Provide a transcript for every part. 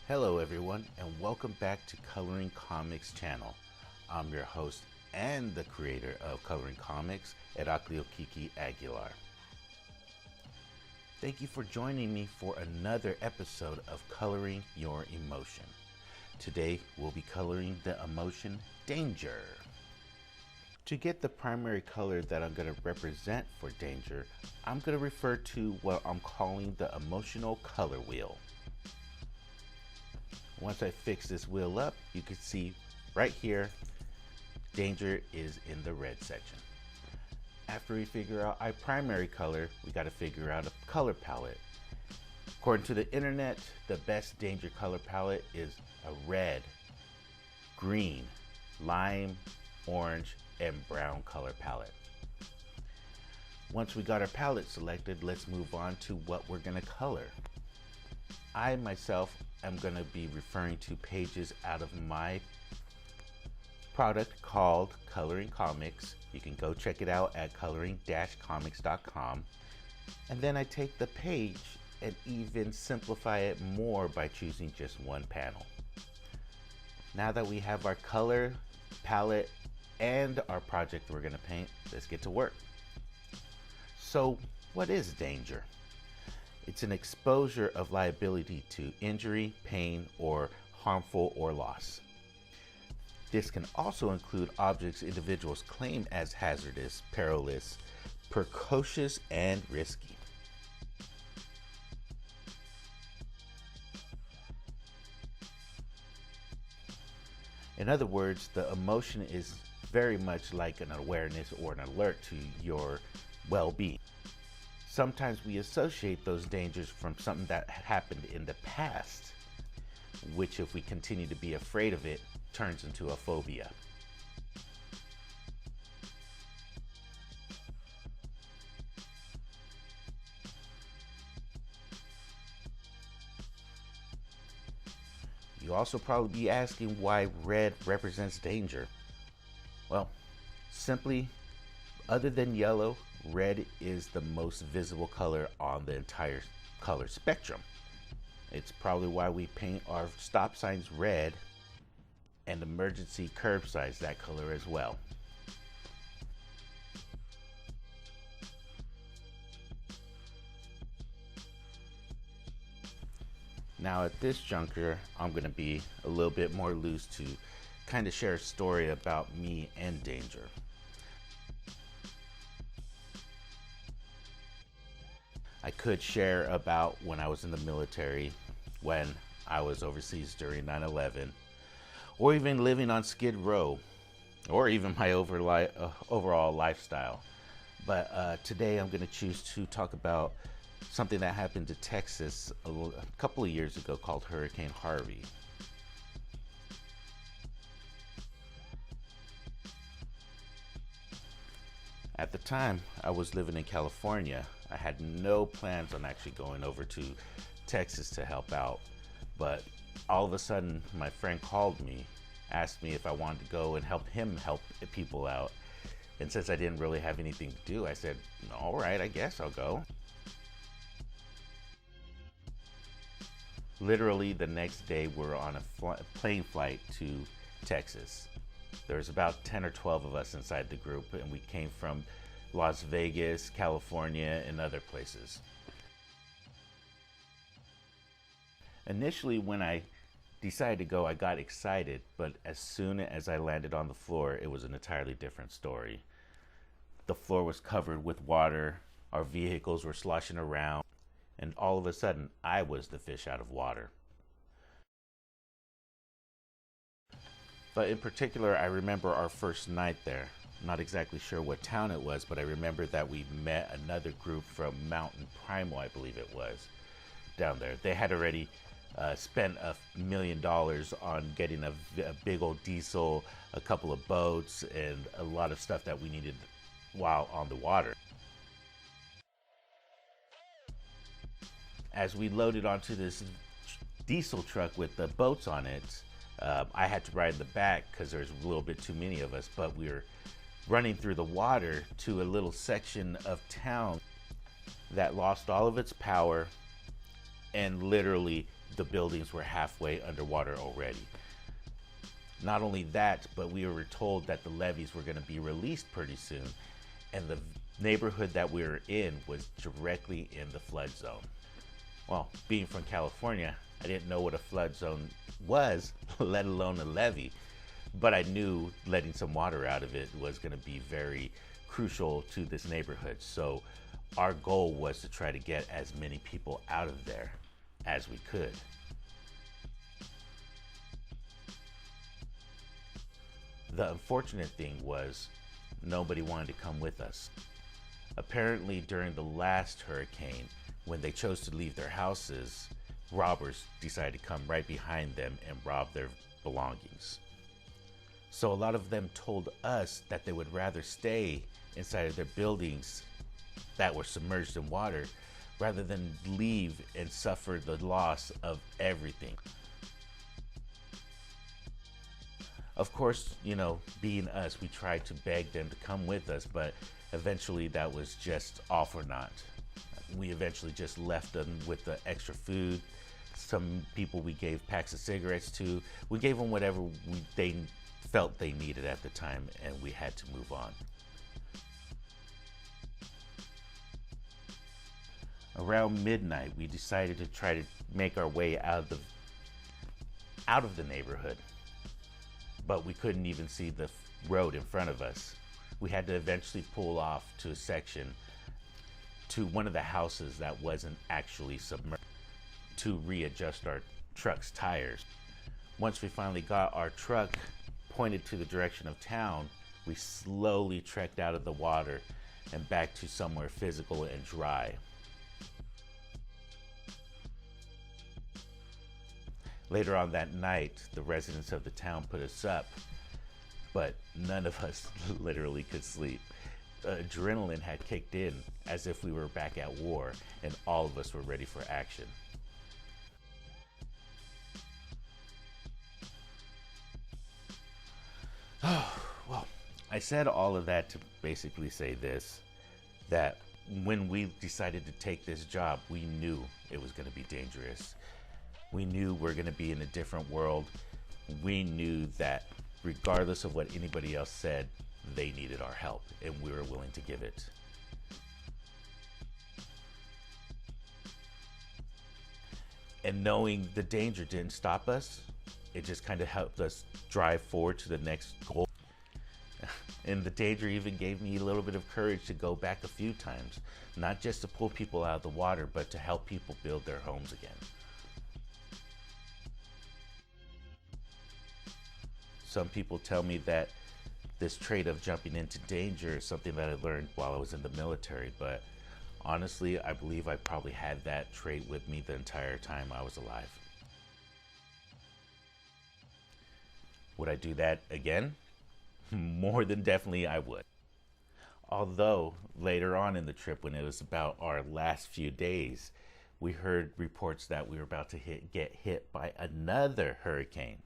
Hello everyone and welcome back to Coloring Comics channel. I'm your host and the creator of Coloring Comics, Heraclio Kiki Aguilar. Thank you for joining me for another episode of Coloring Your Emotion. Today we'll be coloring the emotion Danger. To get the primary color that I'm going to represent for Danger, I'm going to refer to what I'm calling the emotional color wheel. Once I fix this wheel up, you can see right here, Danger is in the red section. After we figure out our primary color, we got to figure out a color palette. According to the internet, the best Danger color palette is a red, green, lime, orange, and brown color palette. Once we got our palette selected, let's move on to what we're going to color. I myself am going to be referring to pages out of my product called Coloring Comics. You can go check it out at coloring-comics.com. And then I take the page and even simplify it more by choosing just one panel. Now that we have our color palette and our project we're going to paint, let's get to work. So, what is Danger? It's an exposure of liability to injury, pain, or harmful or loss. This can also include objects individuals claim as hazardous, perilous, precocious, and risky. In other words, the emotion is very much like an awareness or an alert to your well-being. Sometimes we associate those dangers from something that happened in the past, which if we continue to be afraid of it, turns into a phobia. You also probably be asking why red represents danger. Well, simply, other than yellow, red is the most visible color on the entire color spectrum. It's probably why we paint our stop signs red and emergency curb signs that color as well. Now at this juncture, I'm going to be a little bit more loose to kind of share a story about me and Danger. I could share about when I was in the military, when I was overseas during 9/11, or even living on Skid Row, or even my overall lifestyle. But today I'm going to choose to talk about something that happened to Texas a couple of years ago called Hurricane Harvey. At the time, I was living in California. I had no plans on actually going over to Texas to help out. But all of a sudden, my friend called me, asked me if I wanted to go and help him help people out. And since I didn't really have anything to do, I said, all right, I guess I'll go. Literally the next day, we're on a plane flight to Texas. There's about 10 or 12 of us inside the group, and we came from Las Vegas, California, and other places. Initially, when I decided to go, I got excited, but as soon as I landed on the floor, it was an entirely different story. The floor was covered with water, our vehicles were sloshing around, and all of a sudden, I was the fish out of water. But in particular, I remember our first night there. I'm not exactly sure what town it was, but I remember that we met another group from Mountain Primal, I believe it was, down there. They had already spent $1 million on getting a big old diesel, a couple of boats, and a lot of stuff that we needed while on the water. As we loaded onto this diesel truck with the boats on it, I had to ride in the back because there's a little bit too many of us, but we were running through the water to a little section of town that lost all of its power and literally the buildings were halfway underwater already. Not only that, but we were told that the levees were going to be released pretty soon, and the neighborhood that we were in was directly in the flood zone. Well, being from California, I didn't know what a flood zone was, let alone a levee, but I knew letting some water out of it was going to be very crucial to this neighborhood. So our goal was to try to get as many people out of there as we could. The unfortunate thing was nobody wanted to come with us. Apparently during the last hurricane, when they chose to leave their houses, robbers decided to come right behind them and rob their belongings. So a lot of them told us that they would rather stay inside of their buildings that were submerged in water rather than leave and suffer the loss of everything. Of course, being us, we tried to beg them to come with us, but eventually that was just all for naught. We eventually just left them with the extra food. Some people we gave packs of cigarettes to. We gave them whatever they felt they needed at the time, and we had to move on. Around midnight, we decided to try to make our way out of the neighborhood, but we couldn't even see the road in front of us. We had to eventually pull off to a section to one of the houses that wasn't actually submerged to readjust our truck's tires. Once we finally got our truck pointed to the direction of town, we slowly trekked out of the water and back to somewhere physical and dry. Later on that night, the residents of the town put us up, but none of us literally could sleep. Adrenaline had kicked in as if we were back at war, and all of us were ready for action. Well, I said all of that to basically say this, that when we decided to take this job, we knew it was going to be dangerous. We knew we're going to be in a different world. We knew that regardless of what anybody else said, they needed our help, and we were willing to give it. And knowing the danger didn't stop us, it just kind of helped us drive forward to the next goal. And the danger even gave me a little bit of courage to go back a few times, not just to pull people out of the water, but to help people build their homes again. Some people tell me that this trait of jumping into danger is something that I learned while I was in the military, but honestly, I believe I probably had that trait with me the entire time I was alive. Would I do that again? More than definitely I would. Although later on in the trip, when it was about our last few days, we heard reports that we were about to get hit by another hurricane.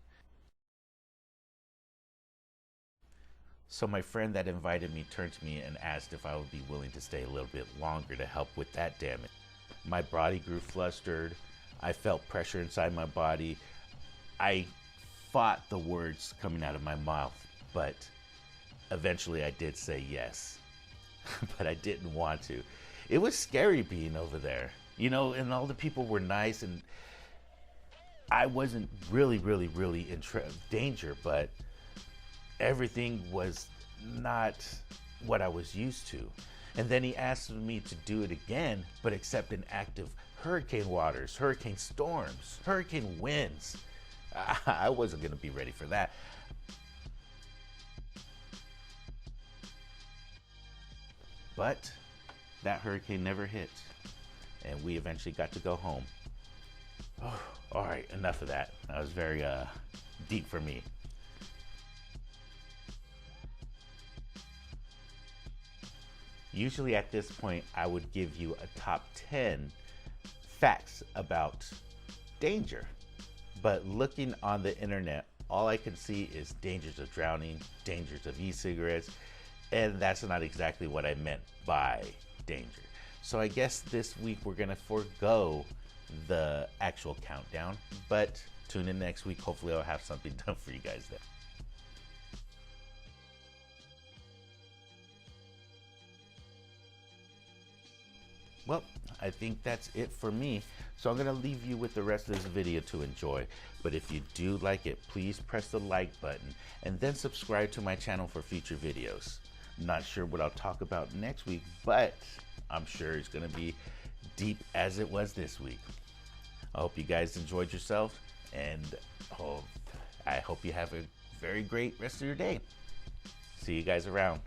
So my friend that invited me turned to me and asked if I would be willing to stay a little bit longer to help with that damage. My body grew flustered. I felt pressure inside my body. I fought the words coming out of my mouth, but eventually I did say yes. But I didn't want to. It was scary being over there, and all the people were nice, and I wasn't really in danger, but everything was not what I was used to. And then he asked me to do it again, but except in active hurricane waters, hurricane storms, hurricane winds. I wasn't going to be ready for that. But that hurricane never hit, and we eventually got to go home. Oh, all right, enough of that. That was very deep for me. Usually at this point, I would give you a top 10 facts about danger. But looking on the internet, all I can see is dangers of drowning, dangers of e-cigarettes, and that's not exactly what I meant by danger. So I guess this week we're gonna forego the actual countdown, but tune in next week. Hopefully I'll have something done for you guys then. Well, I think that's it for me. So I'm gonna leave you with the rest of this video to enjoy. But if you do like it, please press the like button and then subscribe to my channel for future videos. I'm not sure what I'll talk about next week, but I'm sure it's gonna be deep as it was this week. I hope you guys enjoyed yourselves, and I hope you have a very great rest of your day. See you guys around.